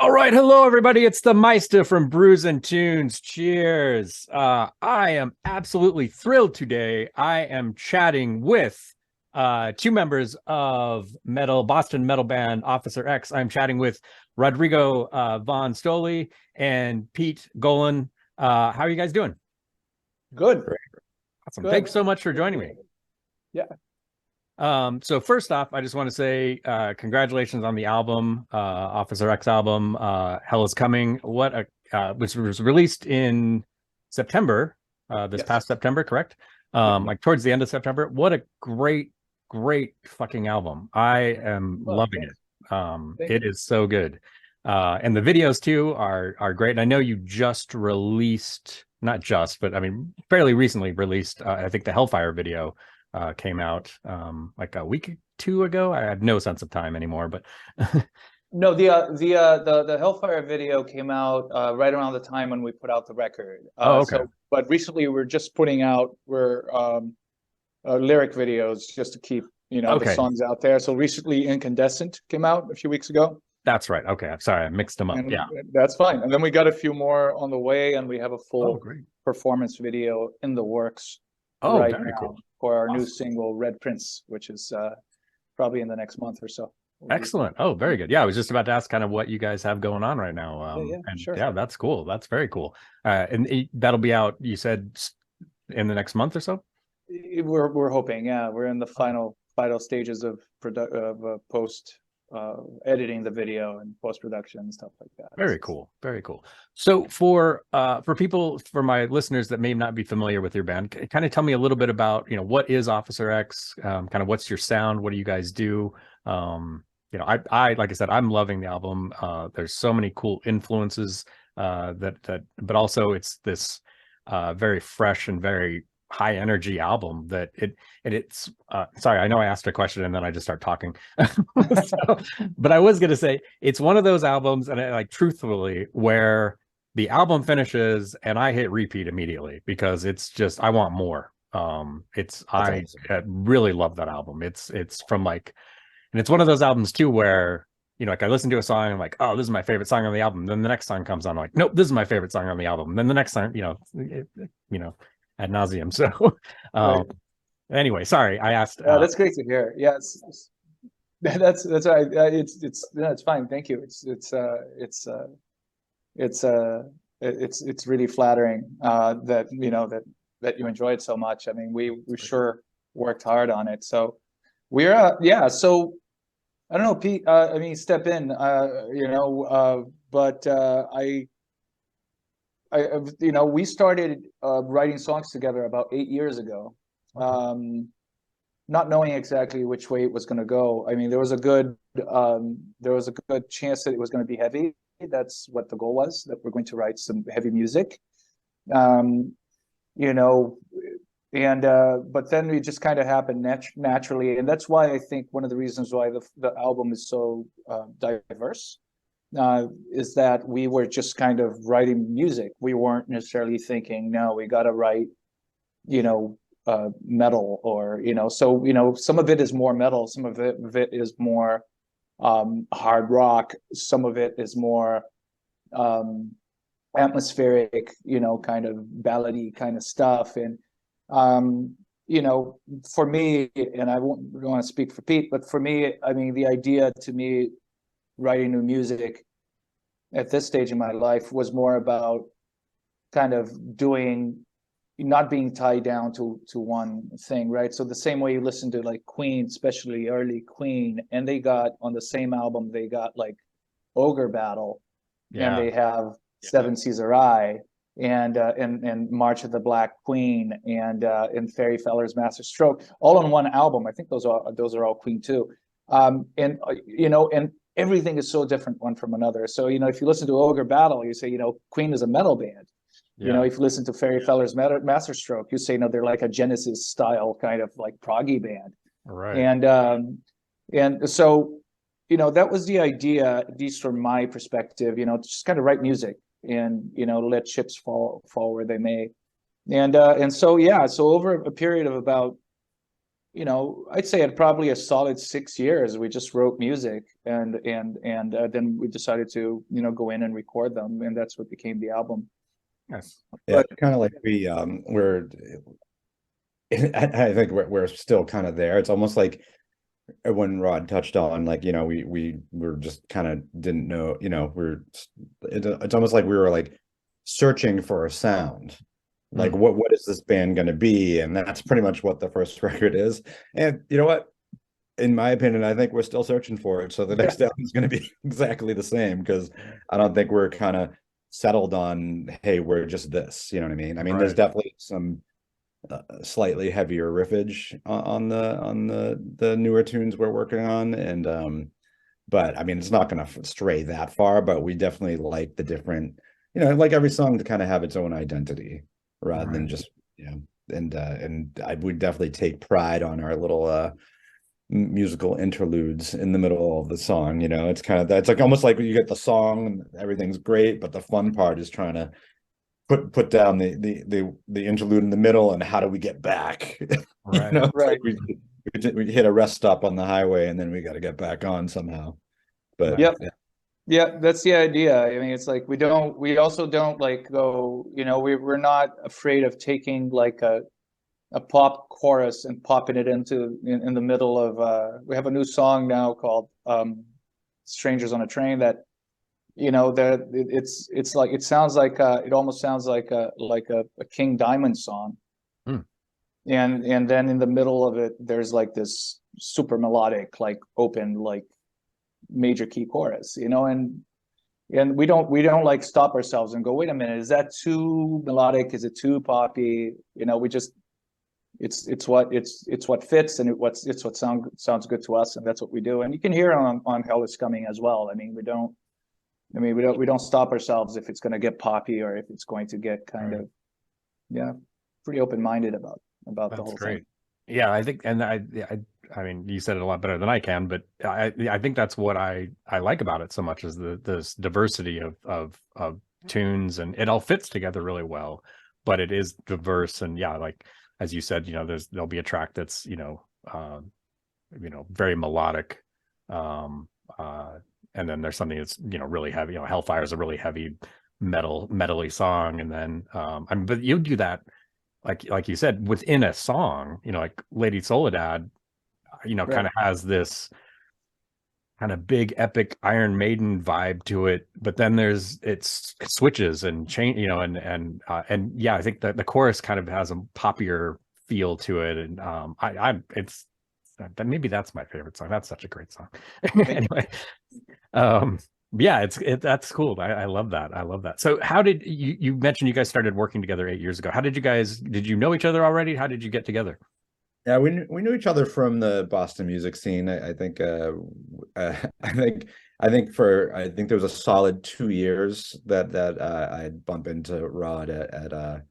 All right, hello everybody. It's the Meista from Brews and Tunes. Cheers. I am absolutely thrilled today. I am chatting with two members of Boston metal band Officer X. I'm chatting with Rodrigo Van Stoli and Peet Golan. How are you guys doing? Good. Great. Awesome. Good. Thanks so much for joining me. Yeah. So first off, I just want to say congratulations on the album, Officer X album, Hell is Coming. Which was released in September, this Yes. past September, correct? Like towards the end of September. What a great fucking album. I am Well, loving thanks. it. Thank It you. is so good. And the videos too are great. And I know you just released, not just, but I mean fairly recently released, I think the Hellfire video came out like a week or two ago. I have no sense of time anymore, but No, the Hellfire video came out right around the time when we put out the record. oh, okay. But recently we're just putting out lyric videos just to keep the Okay, songs out there. So recently Incandescent came out a few weeks ago, that's right. Okay, I'm sorry, I mixed them up. and Yeah. that's fine. And then we got a few more on the way, and we have a Oh, full great. performance video in the works Oh, right very now cool. for our new Awesome. single Red Prince, which is probably in the next month or so. Excellent. Oh, very good. Yeah, I was just about to ask kind of what you guys have going on right now. Yeah, And sure. yeah, that's cool. That's very cool. That'll be out, you said, in the next month or so? We're hoping, yeah. We're in the final stages of post editing the video and post production and stuff like that. Very cool. Very cool. So for people, for my listeners that may not be familiar with your band, kind of tell me a little bit about, what is Officer X? Kind of what's your sound? What do you guys do? I like I said, I'm loving the album. There's so many cool influences but also it's this very fresh and very high energy album that it's sorry, I know I asked a question and then I just start talking. So, but I was gonna say it's one of those albums, and like truthfully, where the album finishes and I hit repeat immediately because it's just I want more. That's awesome. I really love that album. It's from like, and it's one of those albums too where like I listen to a song and I'm like, oh, this is my favorite song on the album. Then the next song comes on, I'm like, nope, this is my favorite song on the album. Then the next song, ad nauseum. So, Right. um, anyway, sorry, I asked. That's great to hear. Yes, that's right. It's fine. Thank you. It's it's really flattering that that you enjoy it so much. I mean, we sure worked hard on it. So we're yeah. So I don't know, Pete. I mean, step in. But we started writing songs together about 8 years ago, not knowing exactly which way it was going to go. I mean, there was a good chance that it was going to be heavy. That's what the goal was, that we're going to write some heavy music. Um, you know, and but then it just kind of happened naturally, and that's why I think one of the reasons why the album is so diverse is that we were just kind of writing music. We weren't necessarily thinking, no, we got to write, metal, or so some of it is more metal, some of it is more hard rock, some of it is more um, atmospheric, kind of ballady kind of stuff. And um, for me, and I don't want to speak for Pete, but for me, I mean, the idea to me, writing new music at this stage in my life was more about kind of not being tied down to one thing, right? So the same way you listen to like Queen, especially early Queen, and they got on the same album, they got like Ogre Battle, and Yeah. they have Seven Caesar Eye, and March of the Black Queen, and Fairy Feller's Master Stroke, all on one album. I think those are all Queen too. And everything is so different one from another. So if you listen to Ogre Battle, you say Queen is a metal band. Yeah. If you listen to Fairy Feller's Master Stroke, you say no, they're like a Genesis style kind of like proggy band. All right. And so that was the idea, at least from my perspective, just kind of write music and let chips fall where they may. And so yeah, so over a period of about I'd say it probably a solid 6 years. We just wrote music, and then we decided to, go in and record them, and that's what became the album. Yes. Yeah, But kind of like we're I think we're still kind of there. It's almost like when Rod touched on, like, we were just kind of didn't know, it's almost like we were like searching for a sound. Like, what is this band going to be? And that's pretty much what the first record is. And you know what? In my opinion, I think we're still searching for it. So the next album is going to be exactly the same, because I don't think we're kind of settled on, hey, we're just this. You know what I mean? I mean, there's definitely some slightly heavier riffage on the newer tunes we're working on, and but I mean, it's not going to stray that far. But we definitely like the different, like every song to kind of have its own identity, rather than just, and I would definitely take pride on our little musical interludes in the middle of the song. It's kind of, that's like almost like you get the song and everything's great, but the fun part is trying to put down the interlude in the middle, and how do we get back? Right. Right. Like we hit a rest stop on the highway, and then we got to get back on somehow. But yeah, that's the idea. I mean, it's like we also don't like go, we're not afraid of taking like a pop chorus and popping it in the middle of we have a new song now called Strangers on a Train, that that it's like, it sounds like it almost sounds like a King Diamond song. And then in the middle of it there's like this super melodic, like open, like major key chorus, and we don't like stop ourselves and go, wait a minute, is that too melodic, is it too poppy? We just, it's what fits, and it's what sounds good to us, and that's what we do. And you can hear it on Hell Is Coming as well. I mean, we don't stop ourselves if it's going to get poppy, or if it's going to get kind of, pretty open-minded about That's the whole great. thing. Yeah, I think, and I mean, you said it a lot better than I can, but I think that's what I like about it so much, is this diversity of tunes, and it all fits together really well, but it is diverse. And yeah, like as you said, there'll be a track that's very melodic, and then there's something that's really heavy. Hellfire is a really heavy metally song, and then but you do that, like you said, within a song, like Lady Soledad, kind of has this kind of big epic Iron Maiden vibe to it, but then it switches and change, and yeah, I think that the chorus kind of has a poppier feel to it, and it's maybe that's my favorite song. That's such a great song. Anyway, yeah, that's cool. I love that. I love that. So how did you mentioned you guys started working together 8 years ago? How did you know each other already? How did you get together? yeah, we knew each other from the Boston music scene. I think I think there was a solid 2 years that I'd bump into Rod at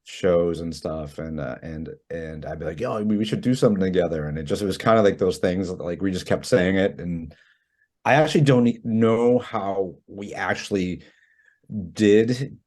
shows and stuff, and I'd be like, yo, we should do something together. And it was kind of like those things, like we just kept saying it. And I actually don't know how we actually did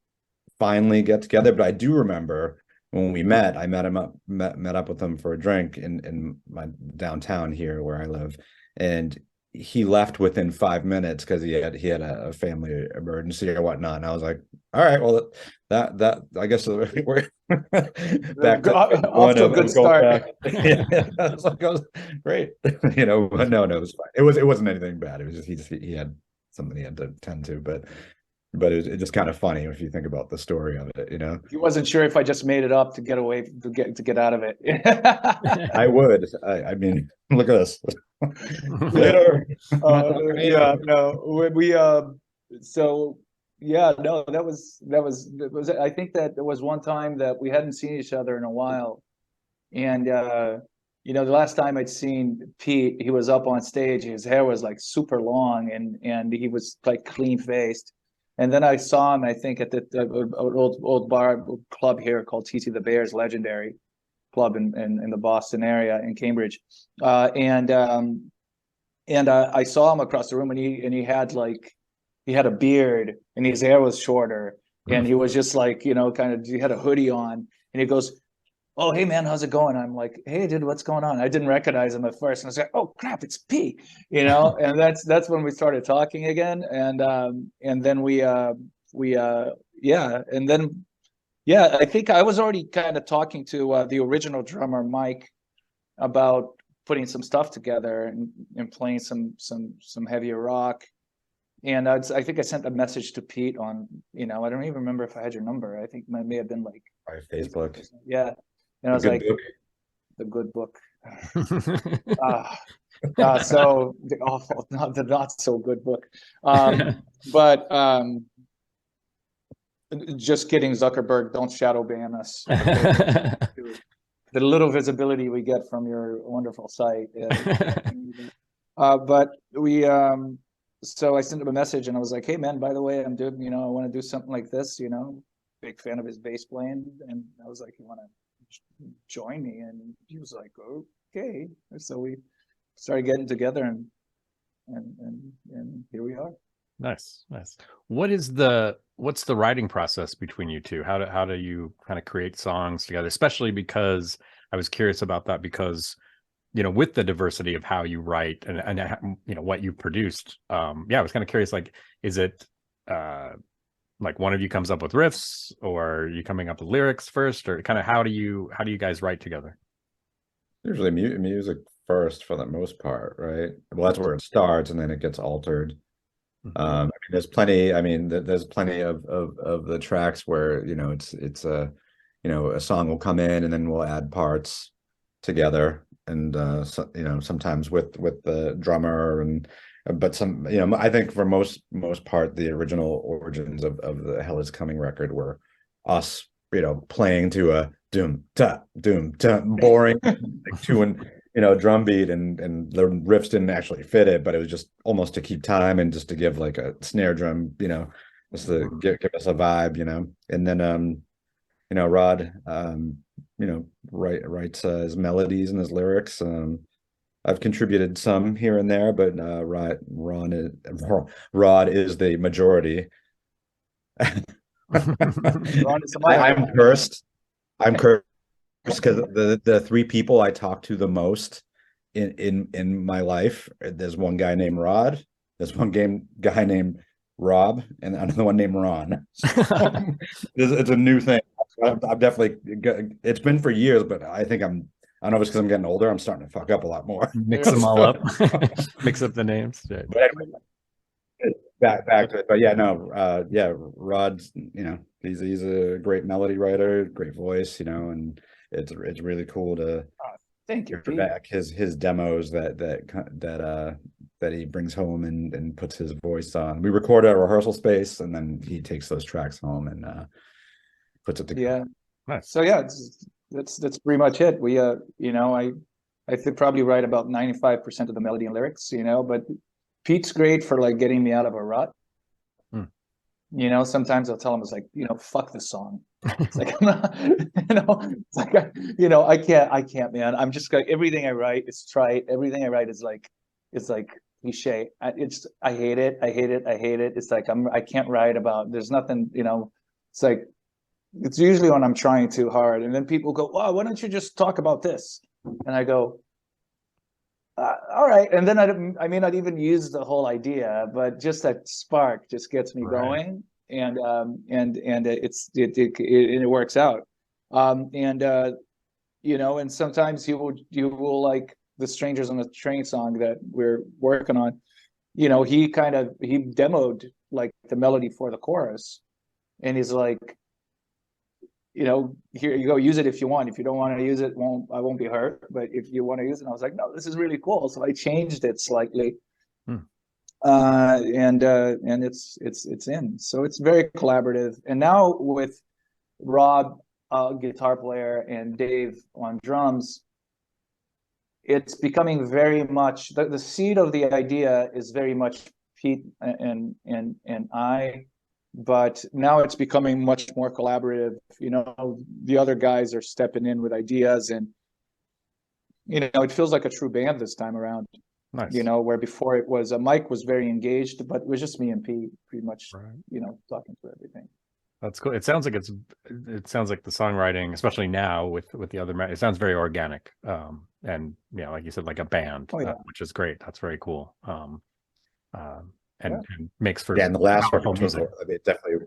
finally get together, but I do remember when we met. I met up with him for a drink in my downtown here where I live, and he left within 5 minutes because he had a family emergency or whatnot. And I was like, all right, well, that I guess we're back to off to a good start. Yeah, I was like, great. But no, it was fine. It wasn't anything bad. It was just he had something he had to tend to, but it's just kind of funny if you think about the story of it. He wasn't sure if I just made it up to get away, to get out of it. I would. I mean, look at us. Yeah, no, so yeah, no, that was I think that there was one time that we hadn't seen each other in a while, and the last time I'd seen Pete, he was up on stage, his hair was like super long, and he was like clean faced. And then I saw him, I think, at the old bar club here called TT the Bears, legendary club in the Boston area, in Cambridge. And I saw him across the room, and he had a beard, and his hair was shorter, and he was just like, kind of, he had a hoodie on, and he goes, oh, hey man, how's it going? I'm like, hey dude, what's going on? I didn't recognize him at first, and I was like, oh crap, it's Pete, you know. And that's when we started talking again, and then yeah, and then yeah, I think I was already kind of talking to the original drummer Mike about putting some stuff together and playing some heavier rock. And I think I sent a message to Pete on, you know, I don't even remember if I had your number. I think it may have been like By Facebook. yeah. And I was Good like, book. the good book. So the awful, not the not so good book. But just kidding, Zuckerberg, don't shadow ban us. The little visibility we get from your wonderful site. But we so I sent him a message and I was like, hey man, by the way, I'm doing, you know, I want to do something like this, you know, big fan of his bass playing. And I was like, you want to join me? And he was like, okay. So we started getting together and here we are. Nice. What's the writing process between you two? How do you kind of create songs together? Especially because I was curious about that, because you know, with the diversity of how you write and you know what you produced, yeah, I was kind of curious, like, is it like one of you comes up with riffs, or are you coming up with lyrics first, or kind of how do you guys write together? Usually music first for the most part, right? Well, that's where it starts, and then it gets altered. I mean, there's plenty. I mean, there's plenty of the tracks where, you know, it's a, you know, a song will come in and then we'll add parts together, and so, you know, sometimes with the drummer, and but some, you know, I think for most part the original origins of the Hell Is Coming record were us, you know, playing to a doom ta boring like two and, you know, drum beat, and the riffs didn't actually fit it, but it was just almost to keep time and just to give like a snare drum, you know, just to give us a vibe, you know. And then you know, Rod you know, writes his melodies and his lyrics. I've contributed some here and there, but Rod is the majority. I'm cursed. I'm cursed because the three people I talk to the most in my life, there's one guy named Rod, there's one guy named Rob, and another one named Ron. So, it's a new thing. I'm definitely, it's been for years, but I think I don't know if it's because I'm getting older, I'm starting to fuck up a lot more. Mix them all up. Mix up the names. But anyway, back to it. But yeah, no, yeah, Rod's, you know, he's a great melody writer, great voice, you know, and it's really cool to thank you, hear Pete. back his demos that he brings home and puts his voice on. We record at a rehearsal space, and then he takes those tracks home and puts it together. Yeah. Nice. So yeah, that's pretty much it. We you know, I think probably write about 95% of the melody and lyrics, you know, but Pete's great for like getting me out of a rut. You know, sometimes I'll tell him, it's like, you know, fuck this song. It's like, I'm not, you know, it's like, you know, I can't, man. I'm just like, everything I write is trite. Everything I write is like, it's like cliche. I hate it. It's like, I can't write about, there's nothing, you know, it's like, it's usually when I'm trying too hard. And then people go, wow, why don't you just talk about this? And I go, all right. And then I may not even use the whole idea, but just that spark just gets me going. And it works out. You know, and sometimes you will like the Strangers on the Train song that we're working on, you know, he demoed like the melody for the chorus, and he's like, you know, here you go, use it if you want. If you don't want to use it, I won't be hurt. But if you want to use it, and I was like, no, this is really cool. So I changed it slightly, and it's in. So it's very collaborative. And now with Rob, guitar player, and Dave on drums, it's becoming very much the seed of the idea is very much Pete and I. But now it's becoming much more collaborative. You know, the other guys are stepping in with ideas, and you know, it feels like a true band this time around. Nice. You know, where before it was Mike was very engaged, but it was just me and Pete pretty much, you know, talking through everything. That's cool. It sounds like it sounds like the songwriting, especially now with the other, it sounds very organic. And yeah, like you said, like a band, Oh yeah. which is great. That's very cool. Yeah. And makes for Yeah, and the last powerful record music. total, I mean, definitely.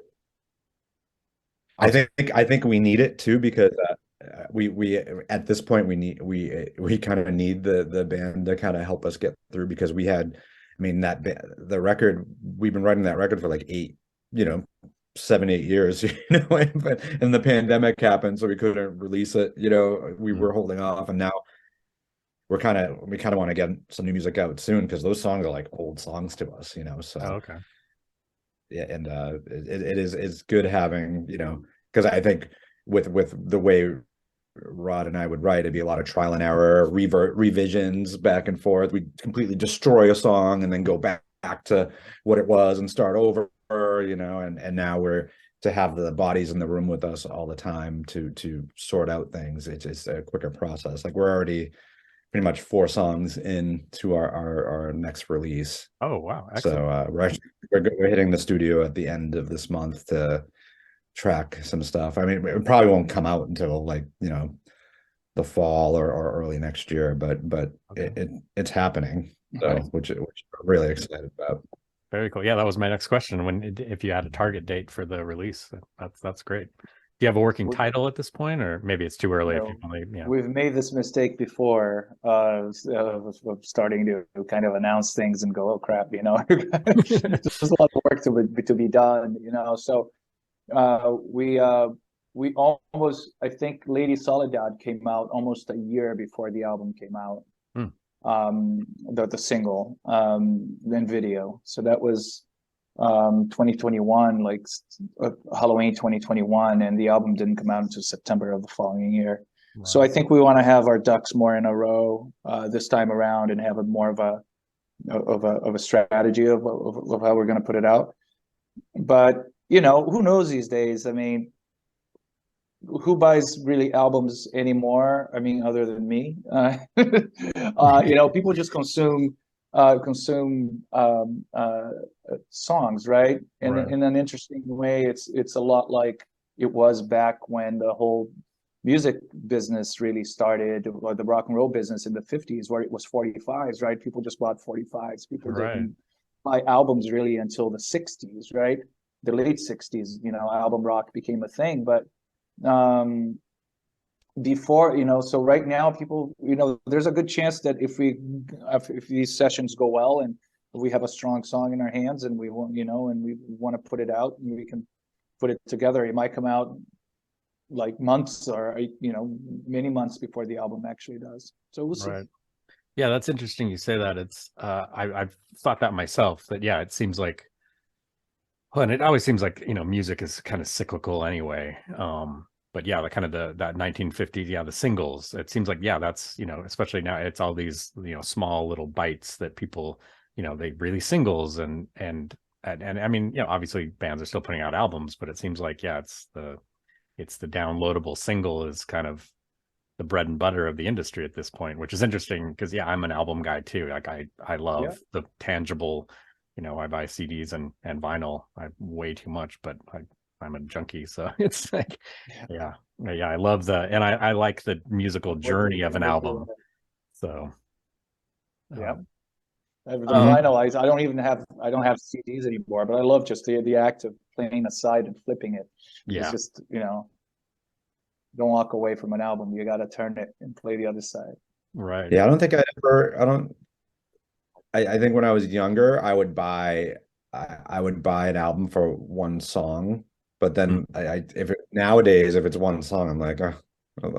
I'm sorry. I think we need it too because we at this point we kind of need the band to kind of help us get through because we had, I mean the record we've been writing that record for like 7 8 years, and the pandemic happened, so we couldn't release it. We were holding off, and now we kind of want to get some new music out soon because those songs are like old songs to us. So. Oh, okay. Yeah, and it's good having, because I think with the way Rod and I would write, it'd be a lot of trial and error, revisions back and forth. We'd completely destroy a song and then go back to what it was and start over, and now we're to have the bodies in the room with us all the time to sort out things. It's just a quicker process. Like we're already pretty much 4 songs into our next release. Oh, wow. Excellent. So we're hitting the studio at the end of this month to track some stuff. I mean, it probably won't come out until like the fall or early next year, but Okay. it's happening. So which I'm really excited about. Very cool. Yeah, that was my next question. If you had a target date for the release, that's great. Do you have a working title at this point, or maybe it's too early? We've made this mistake before of starting to kind of announce things and go, oh crap, there's a lot of work to be done, So we almost, I think Lady Soledad came out almost a year before the album came out. The single, then video. So that was 2021, like Halloween 2021, and the album didn't come out until September of the following year. Right. So I think we want to have our ducks more in a row this time around and have a more of a strategy of how we're going to put it out. But who knows these days? I mean, who buys really albums anymore? I mean, other than me, people just consume songs, right? And right. In an interesting way, it's a lot like it was back when the whole music business really started, or the rock and roll business in the 50s, where it was 45s, right? People just bought 45s. People didn't buy albums really until the 60s, right? The late 60s, album rock became a thing, but before, so right now people, there's a good chance that if these sessions go well and we have a strong song in our hands and we want, and we want to put it out and we can put it together, it might come out like months or, many months before the album actually does. So we'll see. Right. Yeah, that's interesting you say that. It's I've thought that myself, that it seems like, well, and it always seems like, music is kind of cyclical anyway. But yeah, the kind of that 1950s, the singles, it seems like, that's, especially now it's all these, small little bites that people, they release singles and I mean, obviously bands are still putting out albums, but it seems like, it's the downloadable single is kind of the bread and butter of the industry at this point, which is interesting because I'm an album guy too. Like I love the tangible, I buy CDs and vinyl. I way too much, but I'm a junkie, so it's like, I love and I like the musical journey of an album. So, the vinyl, I don't have CDs anymore, but I love just the act of playing a side and flipping it. It's just, don't walk away from an album. You got to turn it and play the other side. Right. Yeah, I don't think I think when I was younger, I would buy an album for one song, but then nowadays, if it's one song, I'm like, I'll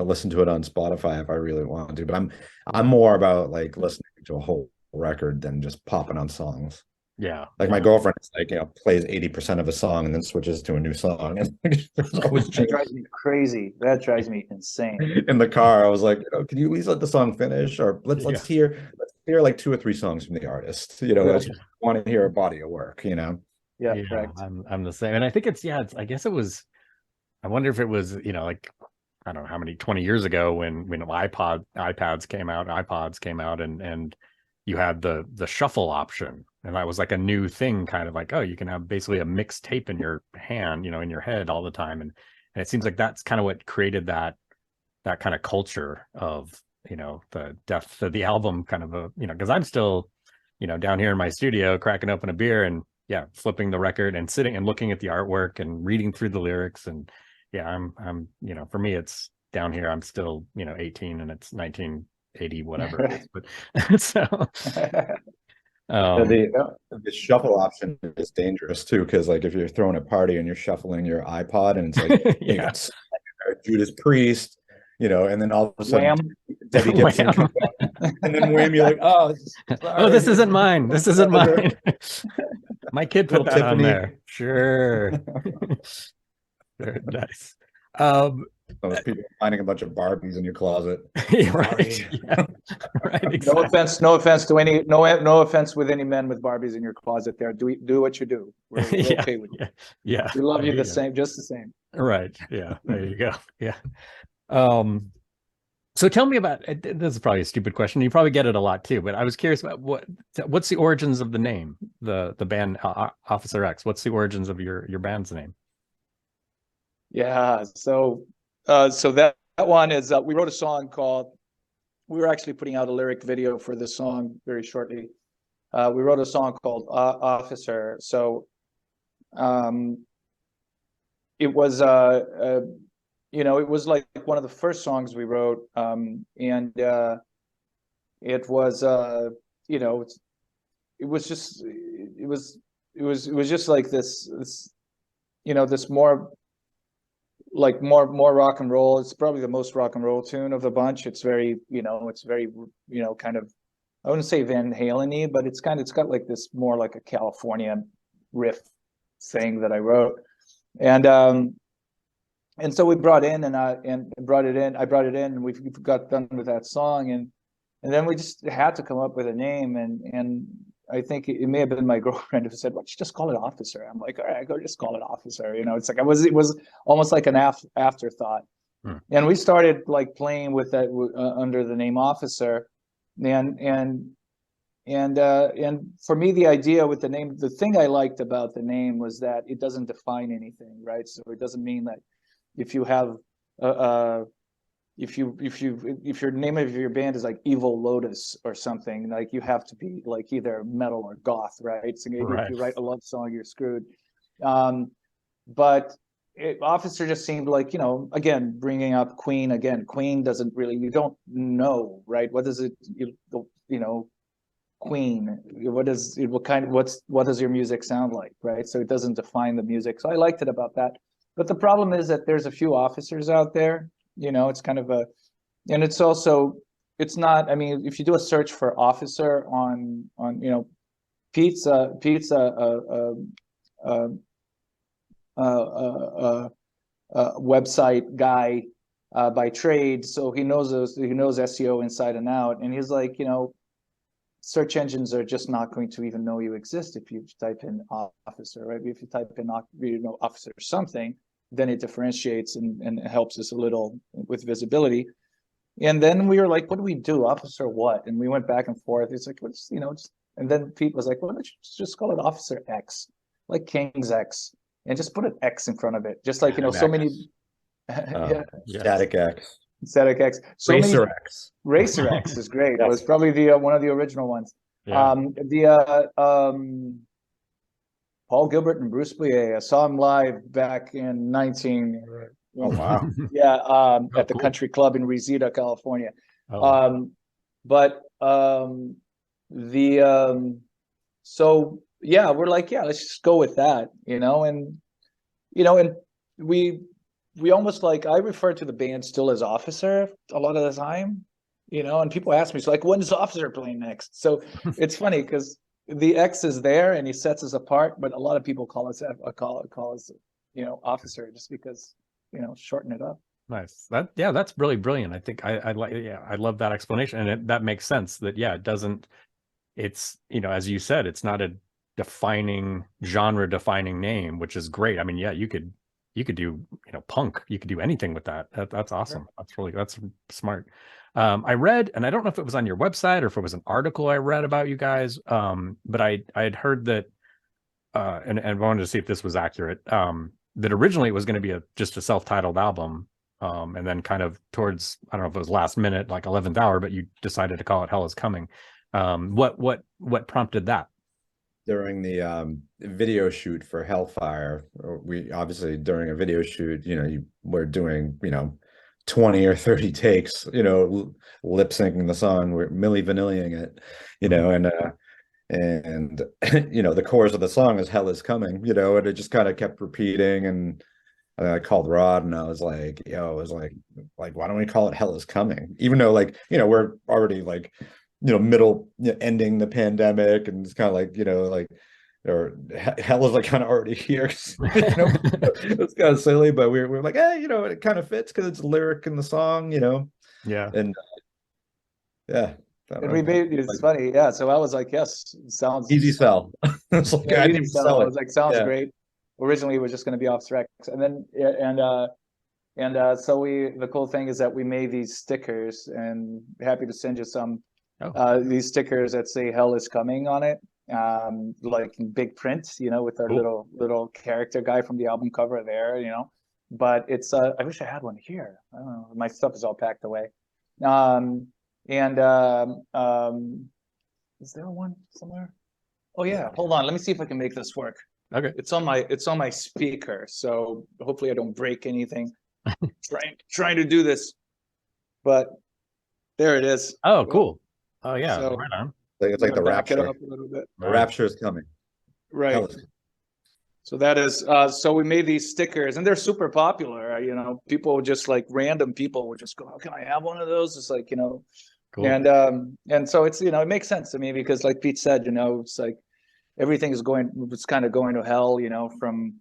listen to it on Spotify if I really want to. But I'm more about like listening to a whole record than just popping on songs. Yeah. Like my girlfriend is like, plays 80% of a song and then switches to a new song. And that drives me crazy. That drives me insane. In the car, I was like, can you at least let the song finish? Or let's hear like 2 or 3 songs from the artist. I just want to hear a body of work, Yeah, correct. I'm the same. And I think I guess it was, I wonder if it was, like, I don't know how many, 20 years ago when iPods came out and you had the shuffle option, and that was like a new thing, kind of like, oh, you can have basically a mixed tape in your hand, you know, in your head all the time. And it seems like that's kind of what created that kind of culture of, you know, the depth of the album, kind of a, you know, because I'm still, you know, down here in my studio cracking open a beer and yeah, flipping the record and sitting and looking at the artwork and reading through the lyrics. And yeah, I'm, you know, for me, it's down here, I'm still, you know, 18 and it's 1980, whatever it is. But so, the shuffle option is dangerous too, because like if you're throwing a party and you're shuffling your iPod and it's like you got Judas Priest, you know, and then all of a sudden Wham. Debbie Gibson comes out, and then wham, you're like, oh, oh, this isn't mine. This isn't mine. My kid put that on there. Sure. Very nice. Those people finding a bunch of Barbies in your closet. Right. Yeah. Right. Exactly. No offense to any, no offense with any men with Barbies in your closet there. Do what you do. We're Yeah. okay with you. Yeah. We love you the same, just the same. Right. Yeah. There you go. Yeah. So tell me about, this is probably a stupid question. You probably get it a lot too, but I was curious about what's the origins of the name, the band Officer X. What's the origins of your band's name? Yeah. So that one is, we wrote a song called, we were actually putting out a lyric video for this song very shortly. We wrote a song called Officer. So it was, you know, it was like one of the first songs we wrote. And it was, you know, it was just like this, you know, this more rock and roll. It's probably the most rock and roll tune of the bunch. It's very, you know, kind of, I wouldn't say Van Halen-y, but it's got like this more like a California riff thing that I wrote. And so we brought it in and we got done with that song. And then we just had to come up with a name. And I think it may have been my girlfriend who said, "Why don't you just call it Officer?" I'm like, all right, go just call it Officer. You know, it's like, it was almost like an afterthought. And we started like playing with that under the name Officer. And for me, the idea with the name, the thing I liked about the name was that it doesn't define anything, right? So it doesn't mean that if you have if your name of your band is like Evil Lotus or something, like you have to be like either metal or goth, right? So if you write a love song, you're screwed. But Officer just seemed like, you know, again, bringing up Queen again. Queen doesn't really, you don't know, right? What does it, you know, Queen, what does your music sound like, right? So it doesn't define the music. So I liked it about that. But the problem is that there's a few officers out there, you know, it's kind of and it's also, it's not, I mean, if you do a search for officer on, you know, Pete's a website guy by trade. So he knows SEO inside and out. And he's like, you know, search engines are just not going to even know you exist if you type in officer, right? If you type in, you know, officer something, then it differentiates and helps us a little with visibility. And then we were like, what do we do? Officer what? And we went back and forth. It's like, what's, you know, and then Pete was like, why don't you just call it Officer X, like King's X, and just put an X in front of it. Just like, you know, so many. Static X. Static X. So Racer many, X. Racer X is great. Yes. It was probably one of the original ones. Yeah. Paul Gilbert and Bruce Bouillet. I saw him live back in 19. Oh wow! Yeah, at the Country Club in Reseda, California. So yeah, we're like, yeah, let's just go with that, you know, and we almost, like, I refer to the band still as Officer a lot of the time, you know, and people ask me, so like, when's Officer playing next? So it's funny because the X is there and he sets us apart, but a lot of people call us, you know, Officer, just because, you know, shorten it up. Nice. That's really brilliant. I think I like, I love that explanation. And that makes sense that, yeah, it's, you know, as you said, it's not a genre defining name, which is great. I mean, yeah, you could do, you know, punk, you could do anything with that. That's awesome. Sure. That's smart. I read, and I don't know if it was on your website or if it was an article I read about you guys, but I had heard that, and I wanted to see if this was accurate, that originally it was going to be just a self-titled album, and then kind of towards, I don't know if it was last minute, like 11th hour, but you decided to call it Hell Is Coming. What prompted that? During the video shoot for Hellfire, we obviously, during a video shoot, we're doing 20 or 30 takes, lip syncing the song, we're Milli Vanilliing it, and the chorus of the song is Hell Is Coming, and it just kind of kept repeating. And I called Rod and I was like, why don't we call it Hell Is Coming, even though we're already middle, ending the pandemic, and it's kind of or hell is kind of already here. It's kind of silly, but we're like, it kind of fits because it's a lyric in the song, Yeah. And yeah. And we made it's funny, yeah. So I was like, yes, sounds easy sell. It's like, I didn't sell it. I was like, sounds great. Originally it was just going to be Officer X, and then so the cool thing is that we made these stickers, and happy to send you some. These stickers that say Hell Is Coming on it, like in big print, with our little character guy from the album cover there, but it's I wish I had one here. I don't know, my stuff is all packed away. Is there one somewhere? Oh yeah, hold on, let me see if I can make this work. Okay. It's on my speaker, so hopefully I don't break anything. trying to do this, but there it is. Oh, cool. Oh yeah, so, right on. It's like the rapture. It up a little bit. The rapture is coming. Right. So that is so we made these stickers, and they're super popular. People just random people would just go, "How can I have one of those?" It's cool. And so it's it makes sense to me because like Pete said, it's like everything is kind of going to hell, from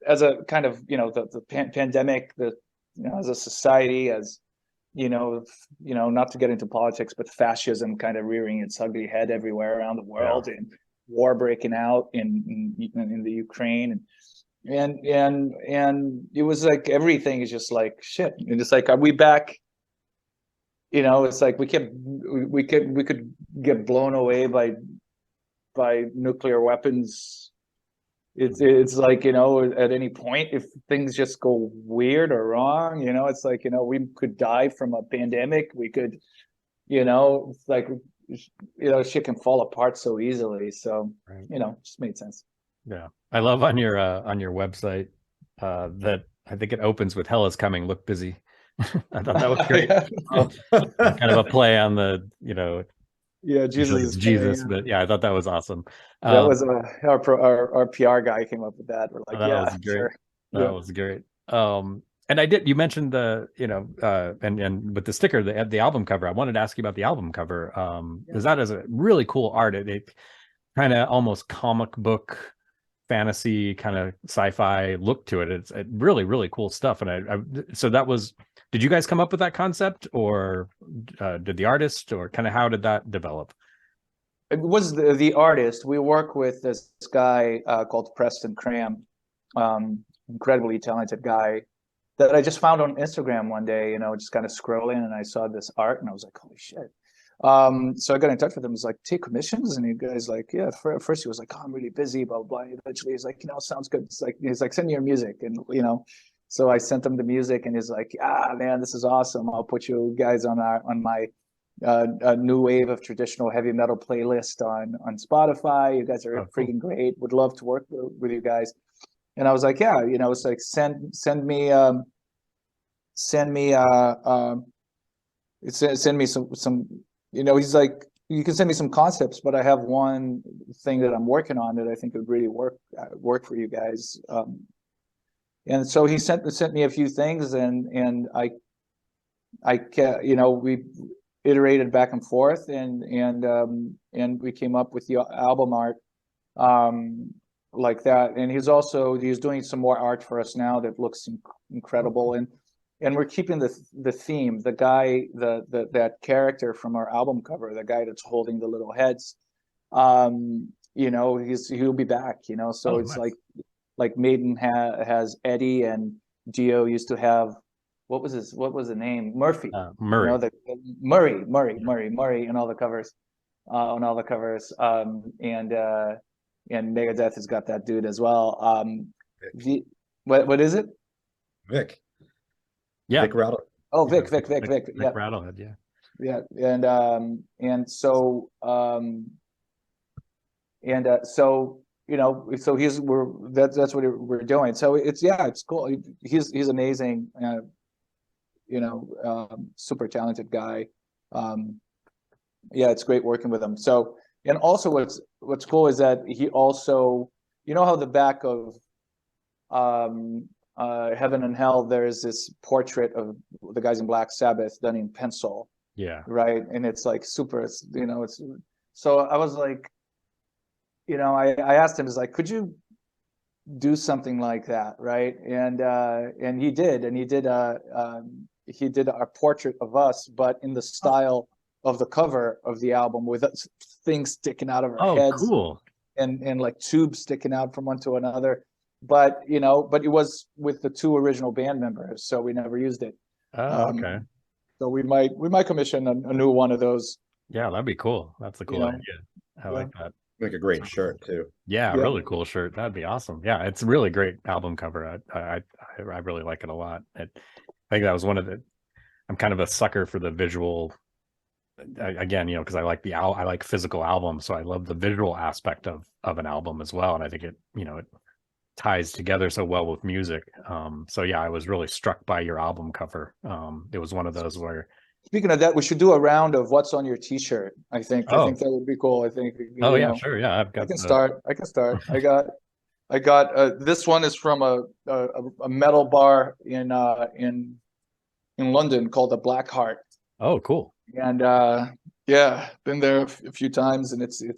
as a kind of the pandemic, as a society, as not to get into politics, but fascism kind of rearing its ugly head everywhere around the world, and war breaking out in the Ukraine, and it was like everything is just like shit, and it's like, are we back? It's like we could get blown away by nuclear weapons. It's like, at any point, if things just go weird or wrong, it's like, we could die from a pandemic. We could, it's like, shit can fall apart so easily. So, just made sense. Yeah. I love on your website that I think it opens with Hell Is Coming, look busy. I thought that was great. Kind of a play on the, Jesus, but yeah, I thought that was awesome. That was our PR guy came up with that. We're like, that was great. Sure. That was great. And you mentioned the, and with the sticker, the album cover, I wanted to ask you about the album cover. Because that is a really cool art. It kind of almost comic book fantasy kind of sci-fi look to it. It's really, really cool stuff. And so that was, did you guys come up with that concept, or did the artist, or kind of how did that develop? It was the artist. We work with this guy called Preston Cram, incredibly talented guy that I just found on Instagram one day, just kind of scrolling, and I saw this art and I was like, holy shit. So I got in touch with him. He's like, take commissions? And he guy's like, yeah. First he was like, oh, I'm really busy, blah, blah, blah. Eventually he's like, sounds good. He's like, send me your music. And, so I sent him the music, and he's like, man, this is awesome. I'll put you guys on my new wave of traditional heavy metal playlist on Spotify. You guys are freaking great. Would love to work with you guys. And I was like, yeah, it's like, send me some, he's like, you can send me some concepts, but I have one thing that I'm working on that I think would really work for you guys. And so he sent me a few things, and I we iterated back and forth, and we came up with the album art like that. And he's doing some more art for us now that looks incredible, and we're keeping the theme. The guy, that character from our album cover, the guy that's holding the little heads, he'll be back. So it's nice. Like Maiden has Eddie, and Dio used to have what was the name? Murphy. You Murray. know, the Murray in all the covers. On all the covers. And Megadeth has got that dude as well. What is it? Vic. Yeah. Vic Rattle. Oh, Yeah, Vic. Yeah. Rattlehead. Yeah. Yeah. And so you know, so that's what we're doing. So it's cool. He's amazing. You know, super talented guy. Yeah, it's great working with him. So, and also what's cool is that he also, you know how the back of Heaven and Hell, there's this portrait of the guys in Black Sabbath done in pencil. Yeah. Right. And it's like super, you know, so I was like, you know, I asked him, is like, could you do something like that? Right. And he did, he did our portrait of us, but in the style of the cover of the album, with things sticking out of our heads. Cool. And like tubes sticking out from one to another. But, you know, it was with the 2 original band members, so we never used it. Okay. So we might commission a new one of those. Yeah, that'd be cool. That's a cool idea. I like that. Make a great shirt too. Yeah, really cool shirt. That'd be awesome. Yeah, it's a really great album cover. I really like it a lot. I think that was one of the. I'm kind of a sucker for the visual. Again, you know, because I like physical albums, so I love the visual aspect of an album as well, and I think it, you know, it ties together so well with music. So yeah, I was really struck by your album cover. It was one of those where. Speaking of that, we should do a round of what's on your T-shirt. I think that would be cool. I think. Oh yeah, sure. Yeah, I've got. I can start. I got. This one is from a metal bar in London called the Black Heart. Oh, cool. And yeah, been there a few times, and it's you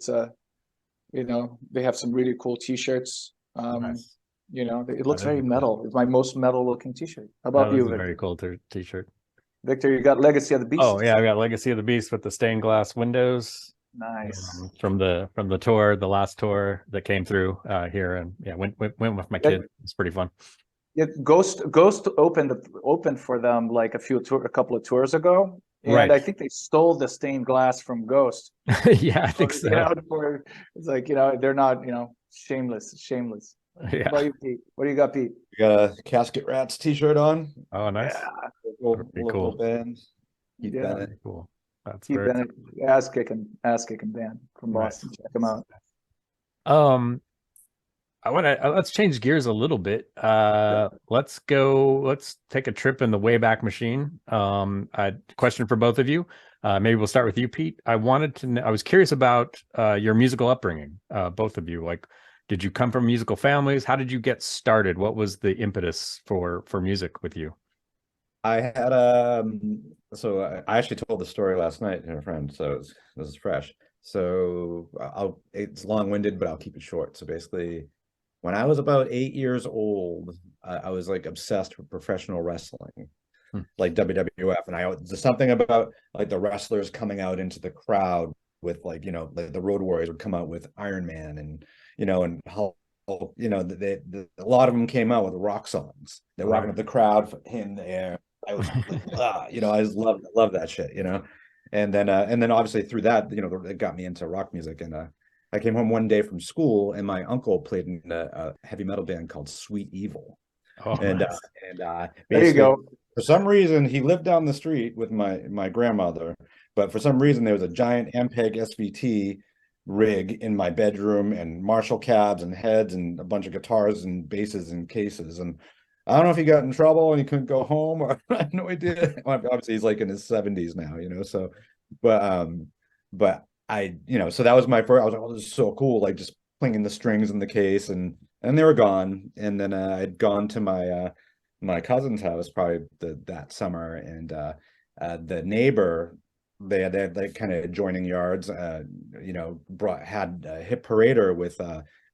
know, they have some really cool T-shirts. Nice. You know, it looks very metal. It's my most metal looking T-shirt. How about you, Victor? Very cool T-shirt. Victor, you got Legacy of the Beast. Oh yeah, I got Legacy of the Beast with the stained glass windows. Nice. From the tour, the last tour that came through here, and yeah, went with my kid. It's pretty fun. Yeah, Ghost opened for them like a couple of tours ago. And right. I think they stole the stained glass from Ghost. Yeah, I think so. You know, it's like, you know, they're not, you know, shameless. Yeah. What about you, Pete? What do you got, Pete? You got a Casket Rats T-shirt on. Oh, nice. Yeah. Local band. Yeah, cool. That's Keith Bennett, ass kicking band from Boston. Check them out. Let's change gears a little bit. Let's take a trip in the Wayback Machine. A question for both of you. Maybe we'll start with you, Pete. I was curious about your musical upbringing, both of you. Like, did you come from musical families? How did you get started? What was the impetus for music with you? I had so I actually told the story last night to a friend, so this is fresh. So it's long-winded, but I'll keep it short. So basically, when I was about 8 years old, I was like obsessed with professional wrestling, like WWF, and there's something about like the wrestlers coming out into the crowd with, like, you know, like the Road Warriors would come out with Iron Man, and you know, and how, you know, a lot of them came out with rock songs. They're rocking up the crowd in the air. I was like, you know, I just love that shit, you know. And then obviously through that, you know, it got me into rock music. And I came home one day from school, and my uncle played in a heavy metal band called Sweet Evil. Nice. There you go. For some reason, he lived down the street with my grandmother, but for some reason there was a giant Ampeg SVT rig in my bedroom, and Marshall cabs and heads and a bunch of guitars and basses and cases. And I don't know if he got in trouble and he couldn't go home, or I have no idea. Obviously he's like in his 70s now, you know, so, but I, you know, so that was my first, I was like, oh, this is so cool. Like just playing the strings in the case, and they were gone. And then I'd gone to my cousin's house probably that summer, and the neighbor, they had like kind of adjoining yards, you know, had a hit parader with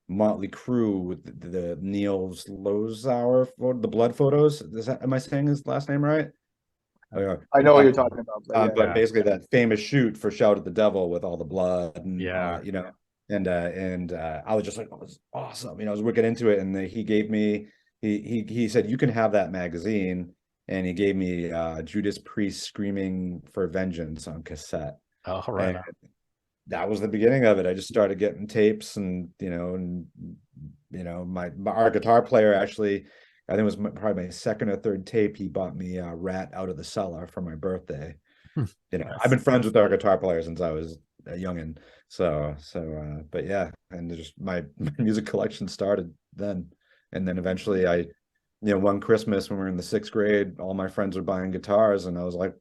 Motley Crue with the Niels Lozauer for the Blood Photos. Am I saying his last name right? I know what you're talking about. But basically that famous shoot for Shout at the Devil with all the blood, and you know, and I was just like, oh, this is awesome. You know, I was looking into it, and he gave me, he said, you can have that magazine. and he gave me Judas Priest Screaming for Vengeance on cassette. Oh, right. And that was the beginning of it. I just started getting tapes, and our guitar player actually, I think it was probably my second or third tape, he bought me Rat Out of the Cellar for my birthday. I've been friends with our guitar player since I was a youngin. But yeah, and just my music collection started then. And then eventually one Christmas when we were in the 6th grade, all my friends were buying guitars, and I was like,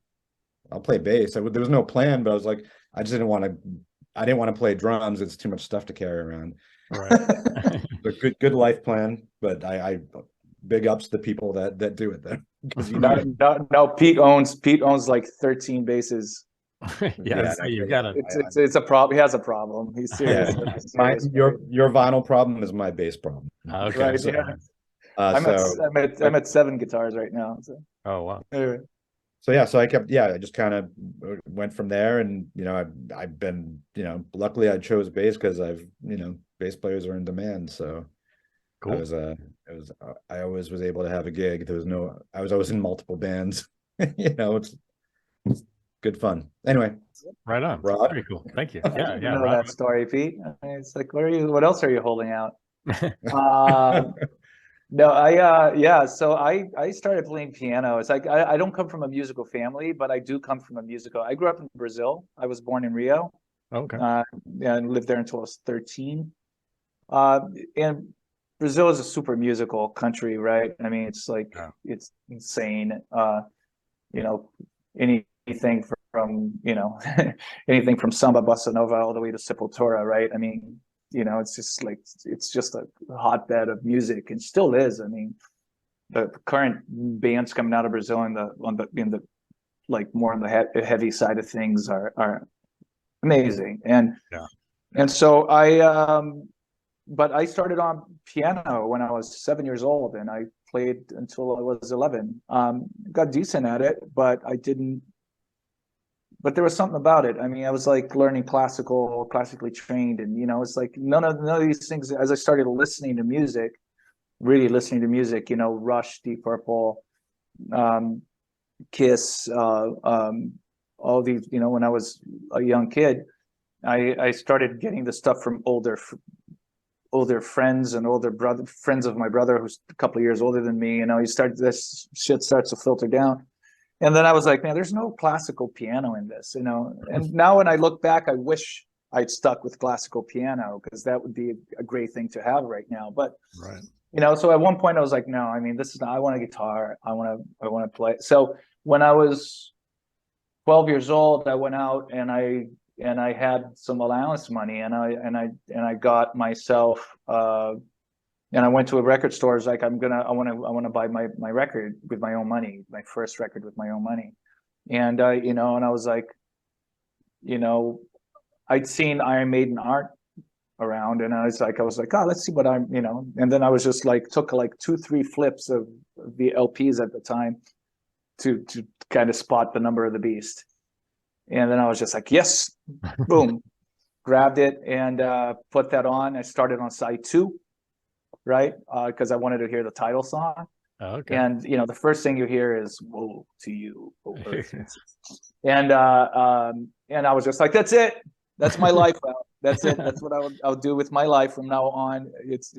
I'll play bass. There was no plan, but I was like, I didn't want to play drums. It's too much stuff to carry around. Right. But good life plan. But I big ups to the people that do it then. Because no, Pete owns like 13 basses. Yeah, you gotta. It's a problem. He has a problem. He's serious. Yeah. Your vinyl problem is my bass problem. Okay. Right. So, Yeah. I'm at 7 guitars right now. So. Oh wow. Anyway. So yeah, I just kind of went from there, and I've been, luckily I chose bass because bass players are in demand. So cool. I always was able to have a gig. I was always in multiple bands. It's good fun. Anyway, right on. Rod. Very cool. Thank you. Yeah, You know that story, Pete. It's like, what else are you holding out? No, so I started playing piano. It's like I don't come from a musical family, but I do come from a musical. I grew up in Brazil. I was born in Rio. Okay. And lived there until I was 13. And Brazil is a super musical country, right? I mean, it's like it's insane. Anything from anything from samba, bossa nova, all the way to Sepultura, right? I mean, it's just a hotbed of music, and still is. I mean, the current bands coming out of Brazil in the like more on the heavy side of things are amazing. And so but I started on piano when I was 7 years old, and I played until I was 11. Got decent at it, but there was something about it. I mean, I was like learning classically trained, and it's like none of these things. As I started listening to music, really listening to music, Rush, Deep Purple, Kiss, all these, when I was a young kid, I started getting the stuff from older friends and friends of my brother, who's a couple of years older than me. This shit starts to filter down. And then I was like, man, there's no classical piano in this, And now when I look back, I wish I'd stuck with classical piano, because that would be a great thing to have right now. But right. So at one point I was like, no, I mean, this is not, I want a guitar. I want to play. So when I was 12 years old, I went out and I had some allowance money, and I got myself and I went to a record store. I was like, I want to buy my record with my own money, my first record with my own money. And and I was like, I'd seen Iron Maiden art around, and I was like, oh, let's see what and then I was just like, took like 2-3 flips of the LPs at the time to kind of spot the number of the beast. And then I was just like, yes, boom, grabbed it and put that on. I started on side 2, right? Because I wanted to hear the title song. Oh, okay. And the first thing you hear is "Woe to you, O Earth." And I was just like, that's it. That's my life. That's it. That's what I'll do with my life from now on. It's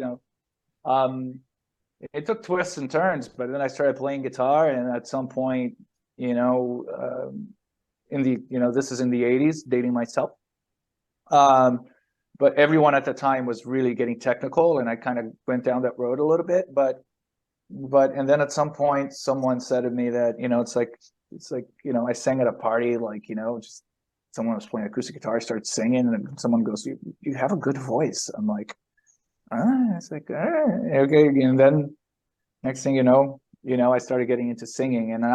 it took twists and turns, but then I started playing guitar, and at some point, in the this is in the 80s, dating myself. But everyone at the time was really getting technical, and I kind of went down that road a little bit. And then at some point, someone said to me that it's like I sang at a party, like just someone was playing acoustic guitar, I started singing, and someone goes, "You have a good voice." I'm like, it's like, okay. And then next thing you know, I started getting into singing, and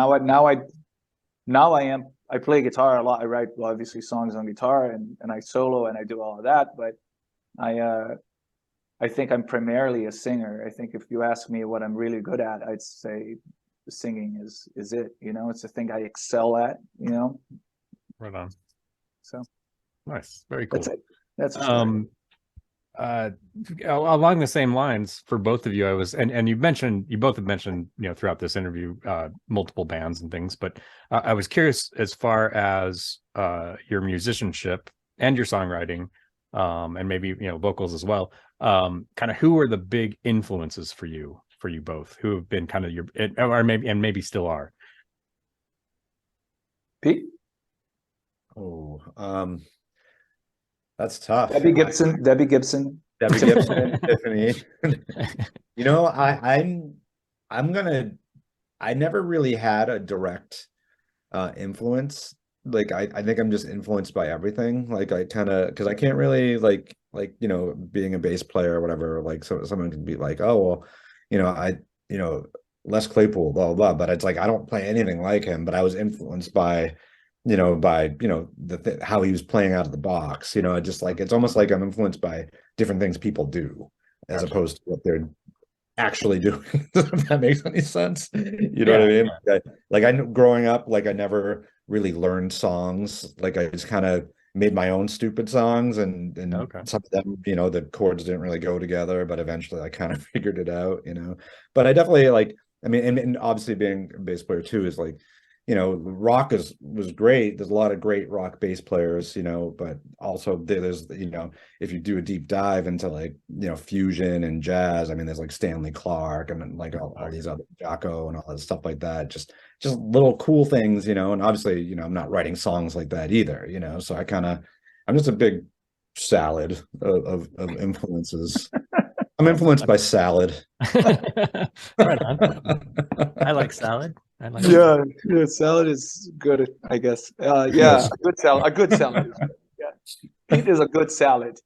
I play guitar a lot. I write obviously songs on guitar, and I solo, and I do all of that. But I think I'm primarily a singer. I think if you ask me what I'm really good at, I'd say singing is it. It's the thing I excel at. Right on. So nice, very cool. That's it. uh, along the same lines for both of you, I was, and you both have mentioned, throughout this interview, multiple bands and things, but I was curious as far as your musicianship and your songwriting, and maybe, vocals as well. Kind of who are the big influences for you both, who have been kind of your, or maybe still are? Pete? Oh, that's tough. Debbie Gibson. Debbie Gibson and Tiffany. I never really had a direct influence. Like I think I'm just influenced by everything. Like I kind of, because I can't really being a bass player or whatever, like someone can be like, oh well, I Les Claypool, blah blah blah. But it's like I don't play anything like him, but I was influenced by how he was playing out of the box. I just like, it's almost like I'm influenced by different things people do as Gotcha. opposed to what they're actually doing. If that makes any sense. You know what I mean? I know growing up, like I never really learned songs. Like I just kind of made my own stupid songs, and Okay. some of them, the chords didn't really go together, but eventually I kind of figured it out. But I definitely I mean, and obviously being a bass player too is like, rock was great. There's a lot of great rock bass players, but also there's, if you do a deep dive into fusion and jazz, I mean, there's like Stanley Clark and like all these other Jocko and all that stuff like that. Just little cool things, and obviously, I'm not writing songs like that either, so I'm just a big salad of influences. I'm influenced by salad. Right on. I like salad. Yeah, salad is good, I guess. Yes. A good salad. A good salad is good. Yeah, Pete is a good salad.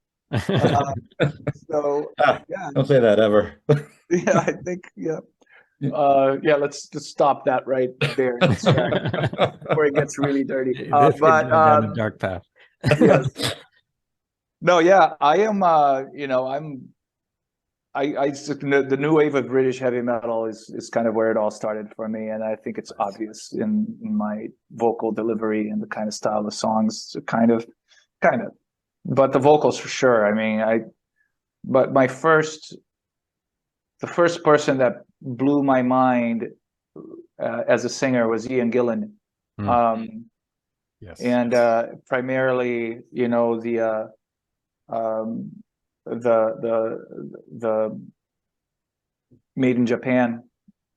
So yeah, Don't say that ever. yeah, I think let's just stop that right there before it gets really dirty. This could go down a dark path. Yes. No, yeah, I am. The new wave of British heavy metal is kind of where it all started for me, and I think it's obvious in my vocal delivery and the kind of style of songs, kind of, but the vocals for sure. I mean, but the first person that blew my mind as a singer was Ian Gillan. Yes. And primarily, the Made in Japan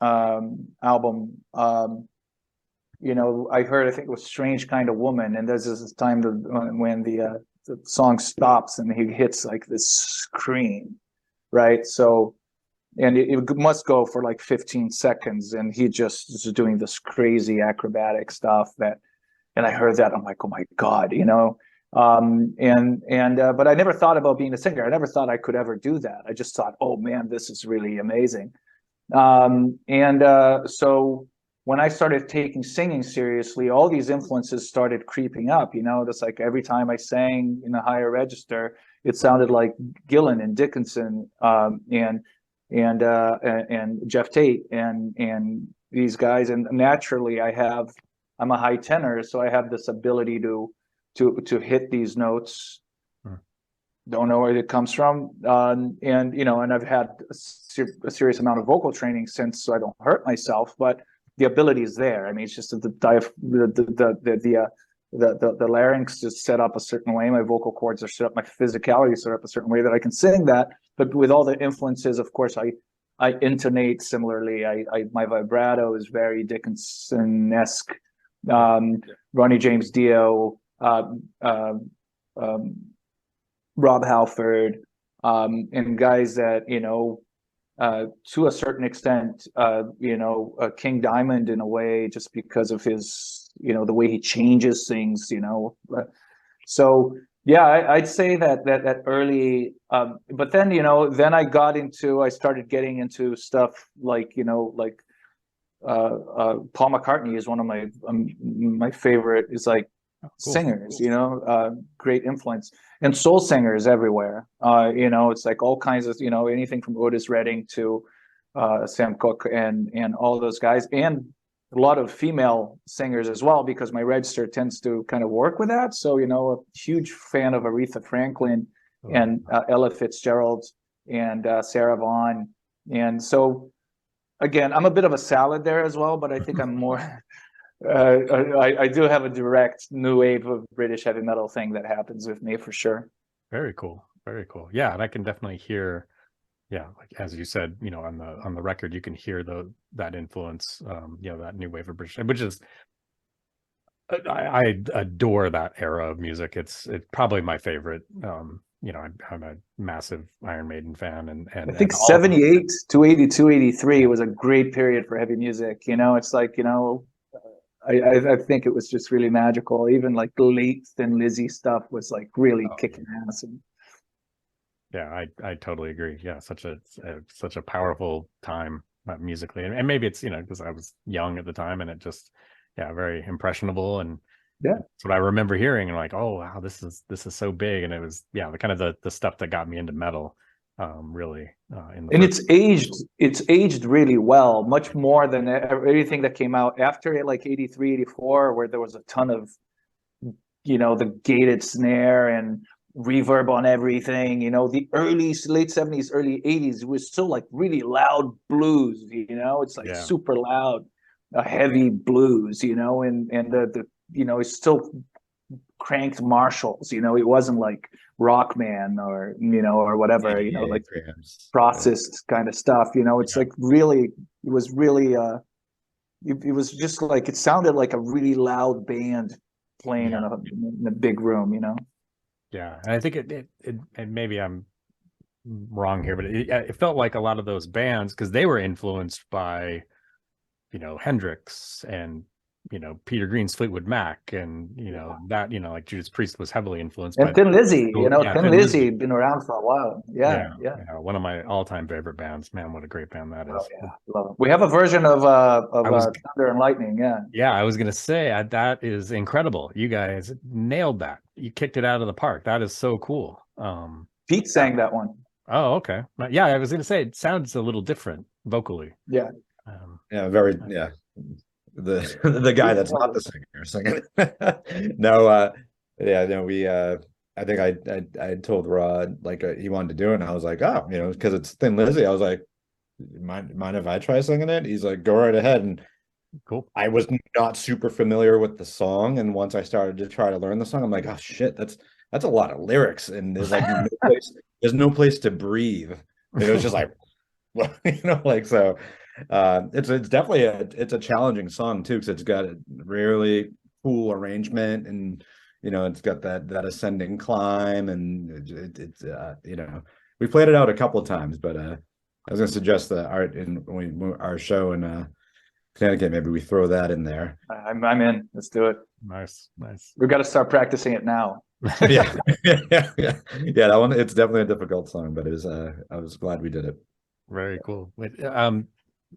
album. I heard, I think it was Strange Kind of Woman, and there's this time when the song stops and he hits like this scream, right? So, and it must go for like 15 seconds, and he just is doing this crazy acrobatic stuff and I heard that, I'm like, oh my God, but I never thought about being a singer. I never thought I could ever do that. I just thought, oh man, this is really amazing. So when I started taking singing seriously, all these influences started creeping up. That's like every time I sang in a higher register, it sounded like Gillan and Dickinson, and Jeff Tate and these guys. And naturally, I'm a high tenor, so I have this ability to hit these notes. Don't know where it comes from, and I've had a serious amount of vocal training since, so I don't hurt myself. But the ability is there. I mean, it's just that the larynx is set up a certain way. My vocal cords are set up. My physicality is set up a certain way that I can sing that. But with all the influences, of course, I intonate similarly. My vibrato is very Dickinson-esque. Ronnie James Dio, Rob Halford, and guys that, to a certain extent, King Diamond in a way, just because of his, the way he changes things, So yeah, I'd say that early, but then, then I started getting into stuff like, Paul McCartney is one of my favorite, is like, cool. Singers, great influence, and soul singers everywhere. It's like all kinds of, anything from Otis Redding to Sam Cooke and all those guys, and a lot of female singers as well, because my register tends to kind of work with that. So, a huge fan of Aretha Franklin and Ella Fitzgerald and Sarah Vaughan. And so again, I'm a bit of a salad there as well, but I think I'm more I do have a direct new wave of British heavy metal thing that happens with me for sure. Very cool. Very cool. Yeah, and I can definitely hear, yeah, like as you said, you know, on the record, you can hear that influence, you know, that new wave of British, which is I adore that era of music. It's probably my favorite. You know, I'm a massive Iron Maiden fan, and I think 78 to 82, 83 was a great period for heavy music. You know, it's like, you know, I think it was just really magical. Even like the late Thin Lizzy stuff was like really kicking ass. And yeah, I totally agree. Yeah, such a powerful time musically, and maybe it's, you know, because I was young at the time, and it just, yeah, very impressionable, and yeah, that's what I remember hearing, and like, oh wow, this is so big, and it was, yeah, the kind of the stuff that got me into metal, really. And it's aged really well, much more than everything that came out after it, like 83, 84, where there was a ton of, you know, the gated snare and reverb on everything. You know, the late 70s, early 80s was still like really loud blues. You know, it's like super loud, heavy blues. You know, and the you know, it's still cranked Marshalls. You know, it wasn't like Rockman or, you know, or whatever. You know, like processed kind of stuff. You know, it's like really, it was really it was just like, it sounded like a really loud band playing in a big room, you know. Yeah, and I think it and maybe I'm wrong here, but it felt like a lot of those bands, because they were influenced by, you know, Hendrix and, you know, Peter Green's Fleetwood Mac, and, you know, that, you know, like Judas Priest was heavily influenced by Thin Lizzy. You know, Thin Lizzy been around for a while. Yeah. One of my all-time favorite bands. Man, what a great band that is. Oh, yeah, love it. We have a version of Thunder and Lightning. Yeah, I was gonna say that is incredible. You guys nailed that. You kicked it out of the park. That is so cool. Pete sang that one. Oh, okay. Yeah, I was gonna say it sounds a little different vocally. Yeah. Very. Yeah. The guy that's not the singer singing. No, yeah, no, we I think I told Rod like he wanted to do it, and I was like, oh, you know, because it's Thin Lizzy. I was like, mind if I try singing it? He's like, go right ahead. And cool. I was not super familiar with the song, and once I started to try to learn the song, I'm like, oh shit, that's a lot of lyrics, and there's like there's no place to breathe. And it was just like, you know, like, so it's definitely it's a challenging song too, because it's got a really cool arrangement, and you know, it's got that ascending climb, and it's you know, we played it out a couple of times, but I was gonna suggest that our show in Connecticut, maybe we throw that in there. I'm in. Let's do it. Nice. We've got to start practicing it now. yeah. That one, it's definitely a difficult song, but it was I was glad we did it. Very cool.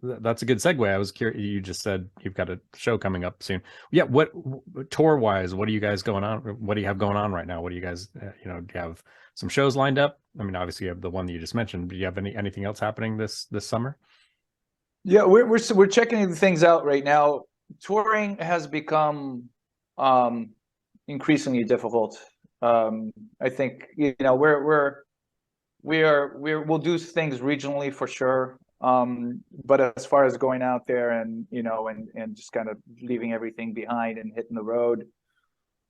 That's a good segue. I was curious. You just said you've got a show coming up soon. Yeah. What tour wise? What do you guys going on? What do you have going on right now? What do you guys? You know, do you have some shows lined up? I mean, obviously you have the one that you just mentioned. Do you have anything else happening this summer? Yeah, we're checking things out right now. Touring has become increasingly difficult. I think, you know, we'll do things regionally for sure. But as far as going out there and, you know, and just kind of leaving everything behind and hitting the road,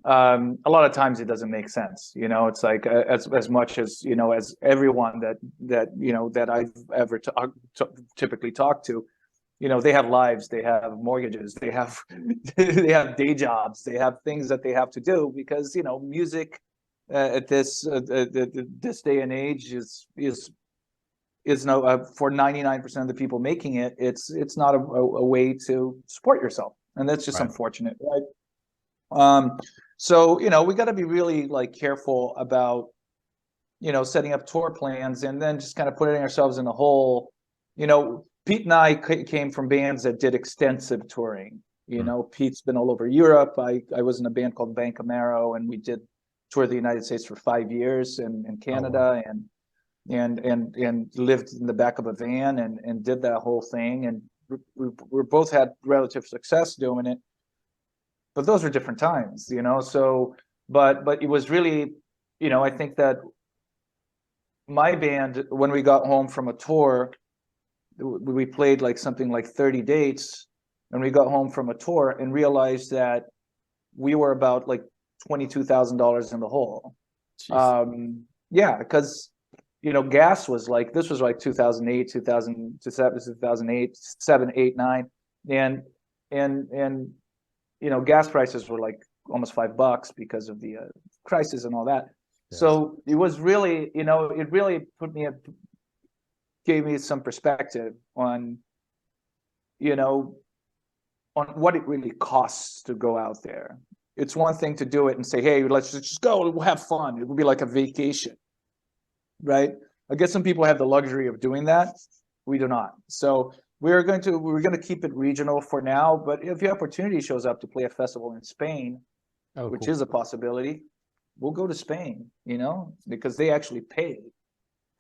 a lot of times it doesn't make sense. You know, it's like as much as, you know, as everyone that you know that I've ever typically talked to, you know, they have lives, they have mortgages, they have they have day jobs, they have things that they have to do, because, you know, music at this day and age is no, for 99% of the people making it, it's not a way to support yourself, and that's just unfortunate, right? So, you know, we got to be really like careful about, you know, setting up tour plans and then just kind of putting ourselves in the hole. You know, Pete and I came from bands that did extensive touring. You know, Pete's been all over Europe. I was in a band called Bank of Marrow, and we did tour the United States for 5 years, and Canada, and lived in the back of a van and did that whole thing. And we both had relative success doing it, but those were different times, you know. So, but it was really, you know, I think that my band, when we got home from a tour, we played like something like 30 dates, and we got home from a tour and realized that we were about like $22,000 in the hole. Yeah, because gas was like, this was like 2008, 2008, 7, 8, 9, and gas prices were like almost $5 because of the crisis and all that. Yeah. So it was really, it really gave me some perspective on, on what it really costs to go out there. It's one thing to do it and say, hey, let's just go, we'll have fun. It would be like a vacation, right? I guess some people have the luxury of doing that. We do not. So we're going to keep it regional for now, but if the opportunity shows up to play a festival in Spain, which is a possibility, we'll go to Spain, because they actually pay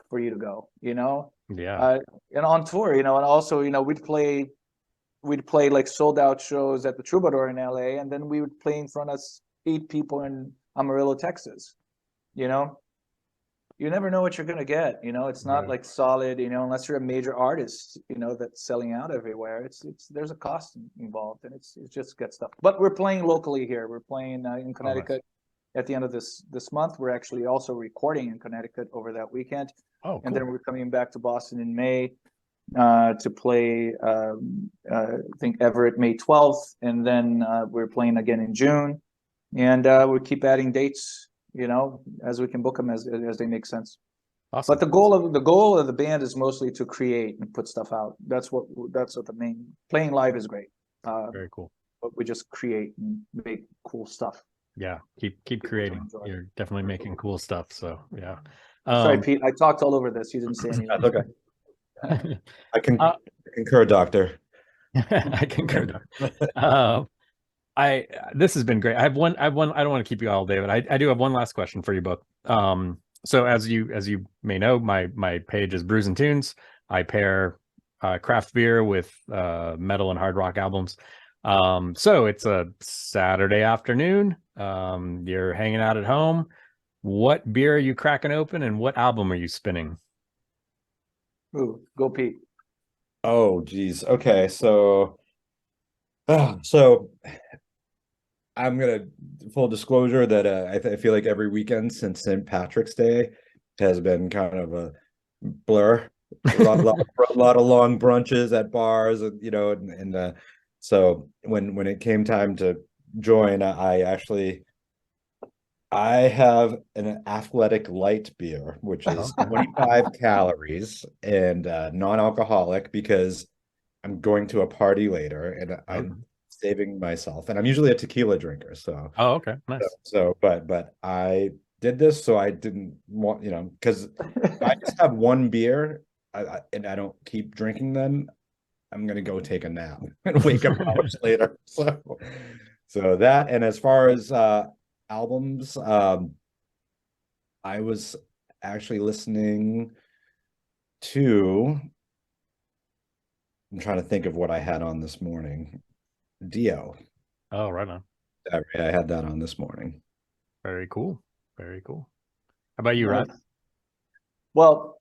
for you to go, Yeah. And on tour, and also, we'd play like sold out shows at the Troubadour in LA, and then we would play in front of 8 people in Amarillo, Texas. You never know what you're going to get. It's not like solid, unless you're a major artist, that's selling out everywhere. There's a cost involved, and it just gets stuff. But we're playing locally here. We're playing in Connecticut at the end of this month. We're actually also recording in Connecticut over that weekend. Oh, cool. And then we're coming back to Boston in May to play, I think Everett May 12th. And then we're playing again in June. And we'll keep adding dates, as we can book them as they make sense. Awesome. But the goal of the band is mostly to create and put stuff out. That's what the main. Playing live is great. Very cool. But we just create and make cool stuff. Yeah, keep creating. You're definitely making cool stuff. So yeah. Sorry, Pete. I talked all over this. You didn't say anything. That's okay. I concur, Doctor. I concur, Doctor. This has been great. I have one. I don't want to keep you all day, but I do have one last question for you both. So as you may know, my page is Brews and Tunes. I pair craft beer with metal and hard rock albums. So it's a Saturday afternoon. You're hanging out at home. What beer are you cracking open, and what album are you spinning? Ooh, go Pete. Oh, geez. Okay, so I'm gonna full disclosure that I feel like every weekend since St. Patrick's Day has been kind of a blur. A lot of long brunches at bars, and so when it came time to join, I have an athletic light beer, which is 25 calories and non-alcoholic, because I'm going to a party later and I'm saving myself, and I'm usually a tequila drinker. So okay, nice. But I did this so I didn't want, because I just have one beer and I don't keep drinking them, I'm gonna go take a nap and wake up hours later. So that, and as far as albums, I was actually listening to, I'm trying to think of what I had on this morning. Dio. Oh, right on. I had that on this morning. Very cool. Very cool. How about you, Rod? Well,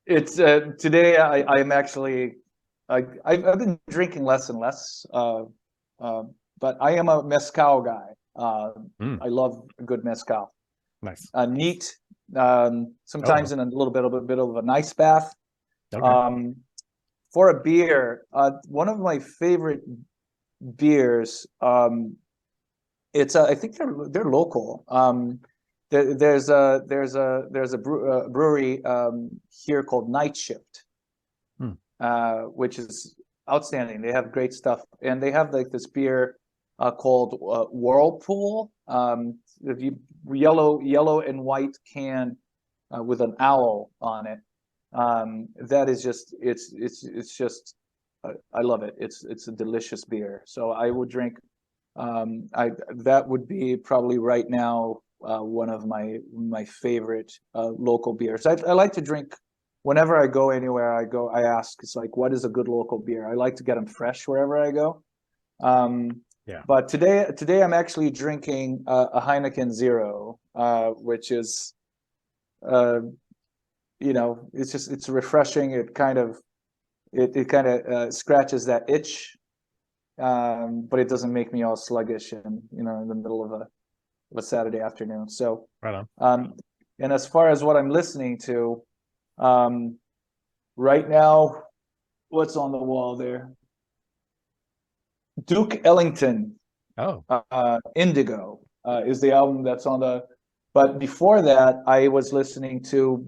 it's today I'm actually I've been drinking less and less, but I am a mezcal guy. I love a good mezcal. Nice. Neat. Sometimes in a little bit of a nice bath. Okay. For a beer, one of my favorite beers, it's I think they're local. There's a brewery here called Night Shift, which is outstanding. They have great stuff, and they have like this beer called Whirlpool. The yellow and white can with an owl on it. That is just it's just I love it. It's a delicious beer. So I would drink. That would be probably right now one of my favorite local beers. I like to drink whenever I go anywhere. I ask, it's like, what is a good local beer? I like to get them fresh wherever I go. Yeah. But today I'm actually drinking a Heineken Zero, which is it's refreshing. It kind of scratches that itch, but it doesn't make me all sluggish and in the middle of a Saturday afternoon. So Right on. and as far as what I'm listening to, right now, what's on the wall there? Duke Ellington. Oh, Indigo is the album that's on the. But before that, I was listening to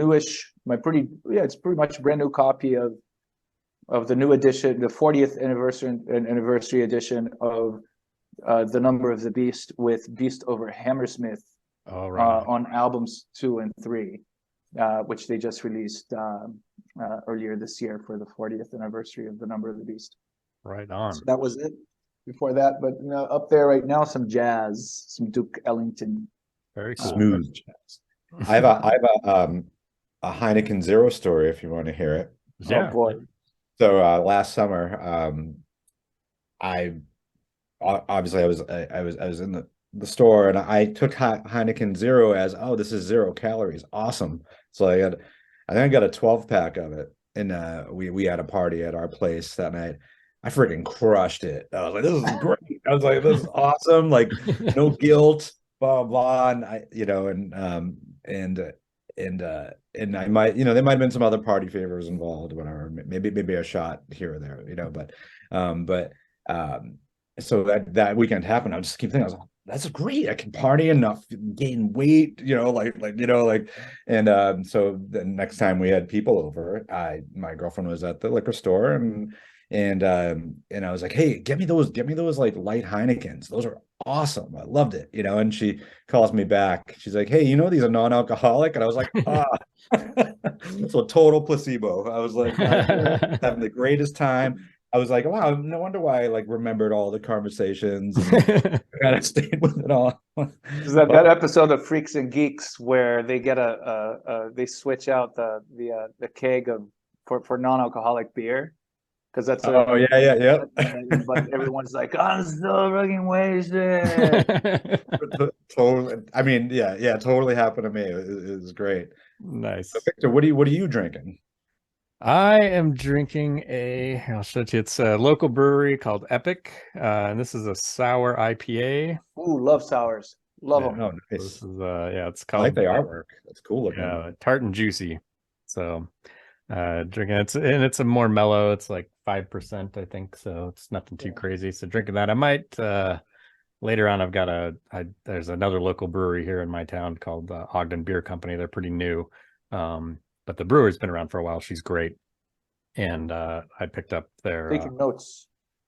it's pretty much brand new copy of the new edition, the 40th anniversary edition of The Number of the Beast, with Beast over Hammersmith all right. on albums 2 and 3, which they just released earlier this year for the 40th anniversary of The Number of the Beast. Right on. So that was it before that, but up there right now, some jazz, some Duke Ellington. Very cool. Smooth jazz. I have a Heineken Zero story if you want to hear it. Yeah. Oh boy. So last summer, I obviously I was in the store, and I took Heineken Zero as, oh, this is 0 calories, awesome. So I think I got a 12-pack of it, and we had a party at our place that night. I freaking crushed it. I was like, this is great. I was like, this is awesome. Like, no guilt, blah blah. And and I might, there might have been some other party favors involved, whatever. Maybe a shot here or there, but so that weekend happened. I just keep thinking, I was like, that's great. I can party and not gain weight, and so the next time we had people over, my girlfriend was at the liquor store, and I was like, hey, get me those like light Heinekens. Those are awesome. I loved it, and she calls me back. She's like, hey, these are non-alcoholic, and I was like, so total placebo. I was like, having the greatest time. I was like, wow, no wonder why I remembered all the conversations and kind of stayed with it all. Is that episode of Freaks and Geeks where they get they switch out the keg for non-alcoholic beer? Because that's yeah. But everyone's like, I'm still fucking wasted. Totally. I mean, yeah, totally happened to me. It was great. Nice. So, Victor, what are you drinking? I am drinking I'll show it to you. It's a local brewery called Epic. And this is a sour IPA. Ooh, love sours. Love them. Oh, nice. This is it's I called like the artwork. That's cool looking. Tart and Juicy. So drinking it's a more mellow, it's like 5%, I think. So it's nothing too crazy. So drinking that. I might later on, I've got there's another local brewery here in my town called Ogden Beer Company. They're pretty new. But the brewer's been around for a while. She's great. And I picked up Taking notes.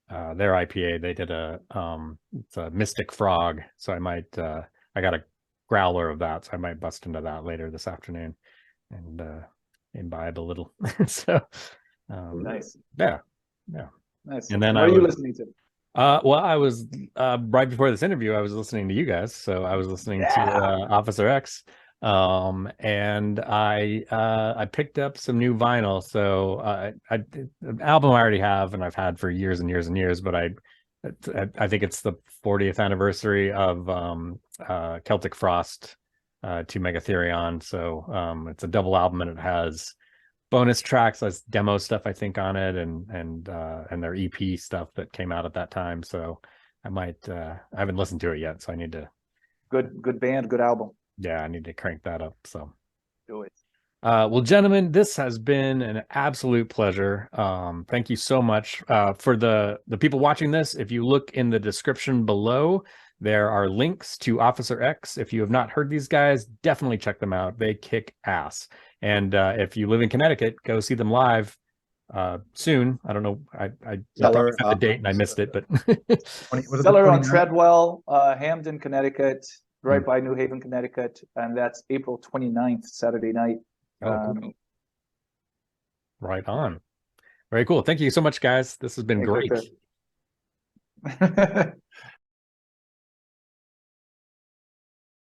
Their IPA. They did it's a Mystic Frog. So I might I got a growler of that. So I might bust into that later this afternoon and imbibe a little. So nice. Yeah. Nice. And then what are you listening to? Well, I was right before this interview, I was listening to you guys. So I was listening to Officer X. And I picked up some new vinyl. So an album I already have and I've had for years and years and years, but I think it's the 40th anniversary of Celtic Frost to Megatherion. So it's a double album, and it has bonus tracks, as demo stuff I think on it, and their EP stuff that came out at that time. So I might I haven't listened to it yet, so I need to. Good band, good album. Yeah, I need to crank that up. So do it. Well, gentlemen, this has been an absolute pleasure. Thank you so much. For the people watching this, if you look in the description below, there are links to Officer X. If you have not heard these guys, definitely check them out. They kick ass. And if you live in Connecticut, go see them live soon. I don't know. I Cellar, the date and I missed it, but Cellar on Treadwell, Hamden, Connecticut, right by New Haven, Connecticut, and that's April 29th, Saturday night. Cool. Right on. Very cool. Thank you so much, guys. This has been great.